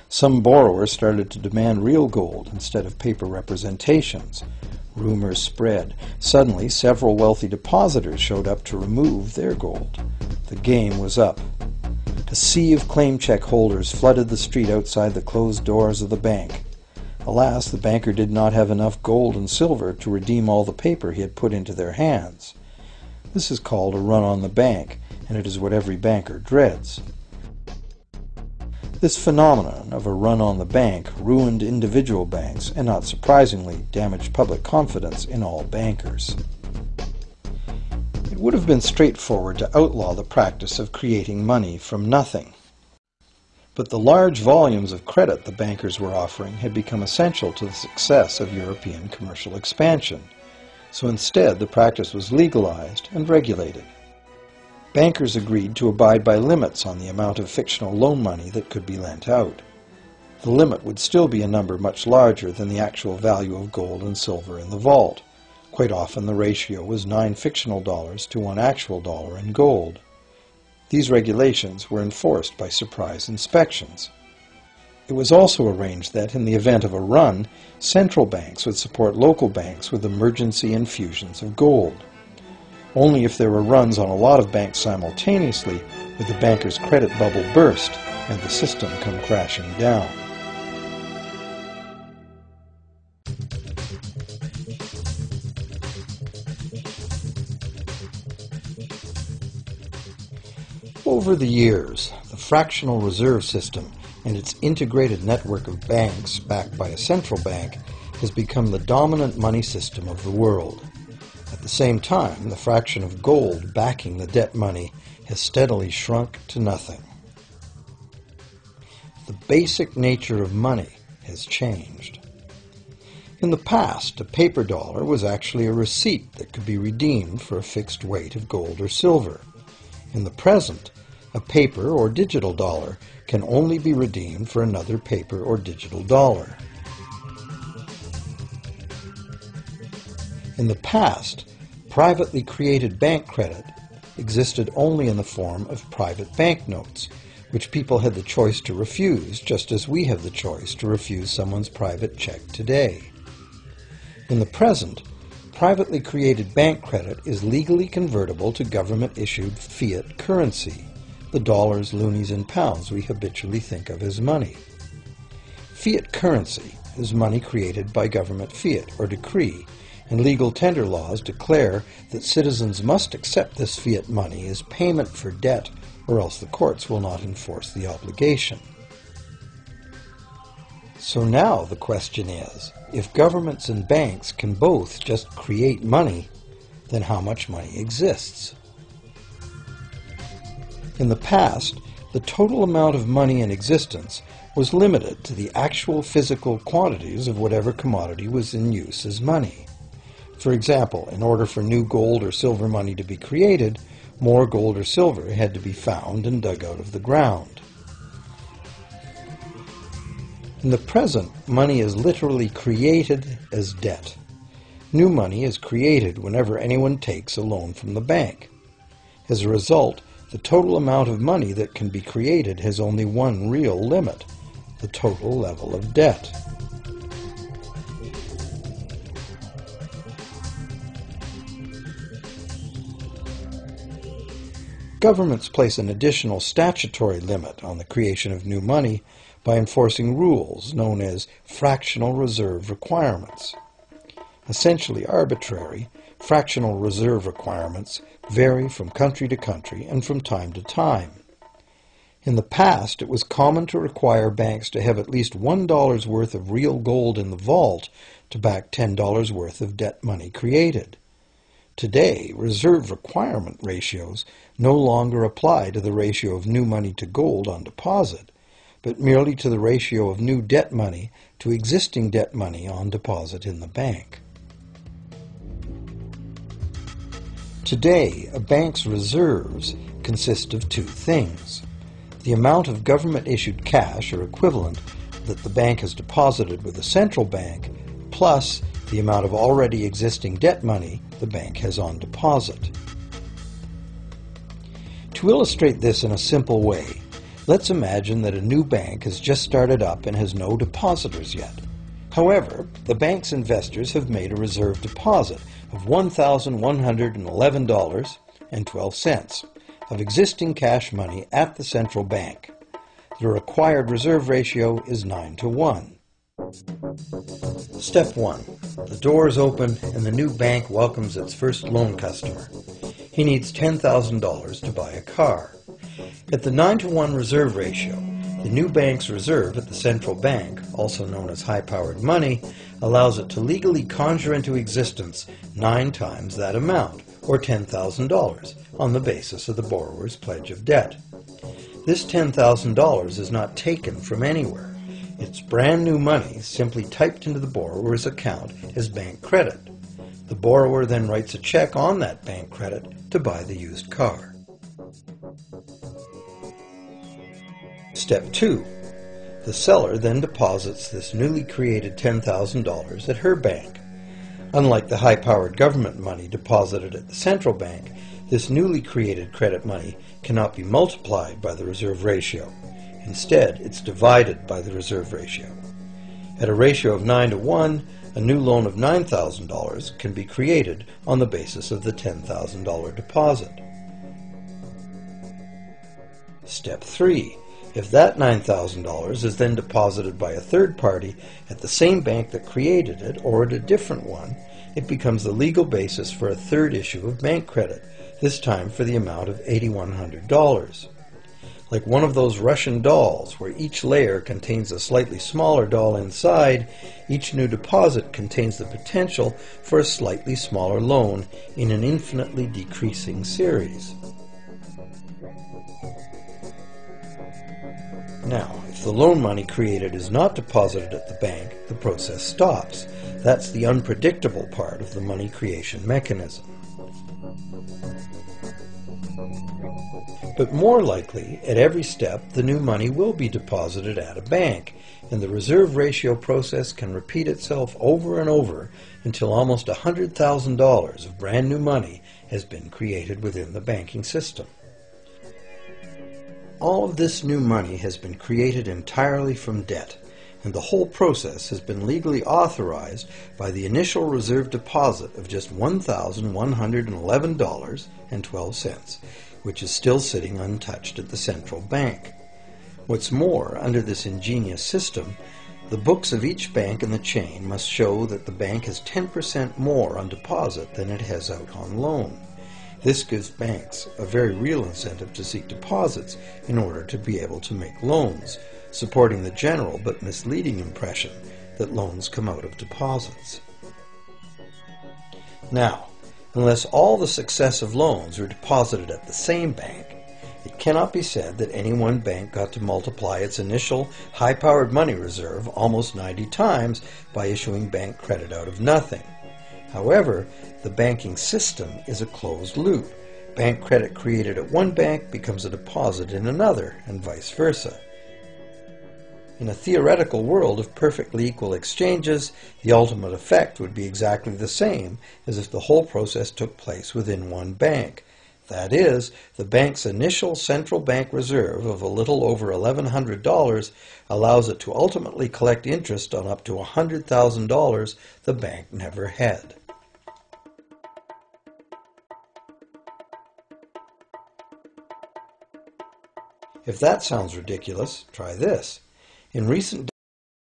Some borrowers started to demand real gold instead of paper representations. Rumors spread. Suddenly, several wealthy depositors showed up to remove their gold. The game was up. A sea of claim check holders flooded the street outside the closed doors of the bank. Alas, the banker did not have enough gold and silver to redeem all the paper he had put into their hands. This is called a run on the bank, and it is what every banker dreads. This phenomenon of a run on the bank ruined individual banks and, not surprisingly, damaged public confidence in all bankers. It would have been straightforward to outlaw the practice of creating money from nothing. But the large volumes of credit the bankers were offering had become essential to the success of European commercial expansion, so instead the practice was legalized and regulated. Bankers agreed to abide by limits on the amount of fictional loan money that could be lent out. The limit would still be a number much larger than the actual value of gold and silver in the vault. Quite often the ratio was 9 fictional dollars to 1 actual dollar in gold. These regulations were enforced by surprise inspections. It was also arranged that, in the event of a run, central banks would support local banks with emergency infusions of gold. Only if there were runs on a lot of banks simultaneously would the banker's credit bubble burst and the system come crashing down. Over the years, the fractional reserve system and its integrated network of banks backed by a central bank has become the dominant money system of the world. At the same time, the fraction of gold backing the debt money has steadily shrunk to nothing. The basic nature of money has changed. In the past, a paper dollar was actually a receipt that could be redeemed for a fixed weight of gold or silver. In the present, a paper or digital dollar can only be redeemed for another paper or digital dollar. In the past, privately created bank credit existed only in the form of private banknotes, which people had the choice to refuse, just as we have the choice to refuse someone's private check today. In the present, privately created bank credit is legally convertible to government-issued fiat currency, the dollars, loonies, and pounds we habitually think of as money. Fiat currency is money created by government fiat or decree, and legal tender laws declare that citizens must accept this fiat money as payment for debt, or else the courts will not enforce the obligation. So now the question is, if governments and banks can both just create money, then how much money exists? In the past, the total amount of money in existence was limited to the actual physical quantities of whatever commodity was in use as money. For example, in order for new gold or silver money to be created, more gold or silver had to be found and dug out of the ground. In the present, money is literally created as debt. New money is created whenever anyone takes a loan from the bank. As a result, the total amount of money that can be created has only one real limit: the total level of debt. Governments place an additional statutory limit on the creation of new money by enforcing rules known as fractional reserve requirements. Essentially arbitrary, fractional reserve requirements vary from country to country and from time to time. In the past, it was common to require banks to have at least $1 worth of real gold in the vault to back $10 worth of debt money created. Today, reserve requirement ratios no longer apply to the ratio of new money to gold on deposit, but merely to the ratio of new debt money to existing debt money on deposit in the bank. Today, a bank's reserves consist of two things: the amount of government-issued cash or equivalent that the bank has deposited with the central bank, plus the amount of already existing debt money the bank has on deposit. To illustrate this in a simple way, Let's imagine that a new bank has just started up and has no depositors yet. However, the bank's investors have made a reserve deposit of $1,111.12 of existing cash money at the central bank. The required reserve ratio is 9-to-1. Step 1. The doors open and the new bank welcomes its first loan customer. He needs $10,000 to buy a car. At the 9-to-1 reserve ratio, the new bank's reserve at the central bank, also known as high-powered money, allows it to legally conjure into existence 9 times that amount, or $10,000, on the basis of the borrower's pledge of debt. This $10,000 is not taken from anywhere. It's brand new money simply typed into the borrower's account as bank credit. The borrower then writes a check on that bank credit to buy the used car. Step 2. The seller then deposits this newly created $10,000 at her bank. Unlike the high-powered government money deposited at the central bank, this newly created credit money cannot be multiplied by the reserve ratio. Instead, it's divided by the reserve ratio. At a ratio of 9-to-1, a new loan of $9,000 can be created on the basis of the $10,000 deposit. Step 3. If that $9,000 is then deposited by a third party at the same bank that created it or at a different one, it becomes the legal basis for a third issue of bank credit, this time for the amount of $8,100. Like one of those Russian dolls where each layer contains a slightly smaller doll inside, each new deposit contains the potential for a slightly smaller loan in an infinitely decreasing series. Now, if the loan money created is not deposited at the bank, the process stops. That's the unpredictable part of the money creation mechanism. But more likely, at every step, the new money will be deposited at a bank, and the reserve ratio process can repeat itself over and over until almost $100,000 of brand new money has been created within the banking system. All of this new money has been created entirely from debt, and the whole process has been legally authorized by the initial reserve deposit of just $1,111.12, which is still sitting untouched at the central bank. What's more, under this ingenious system, the books of each bank in the chain must show that the bank has 10% more on deposit than it has out on loan. This gives banks a very real incentive to seek deposits in order to be able to make loans, supporting the general but misleading impression that loans come out of deposits. Now, unless all the successive loans are deposited at the same bank, it cannot be said that any one bank got to multiply its initial high-powered money reserve almost 90 times by issuing bank credit out of nothing. However, the banking system is a closed loop. Bank credit created at one bank becomes a deposit in another, and vice versa. In a theoretical world of perfectly equal exchanges, the ultimate effect would be exactly the same as if the whole process took place within one bank. That is, the bank's initial central bank reserve of a little over $1,100 allows it to ultimately collect interest on up to $100,000 the bank never had. If that sounds ridiculous, try this. In recent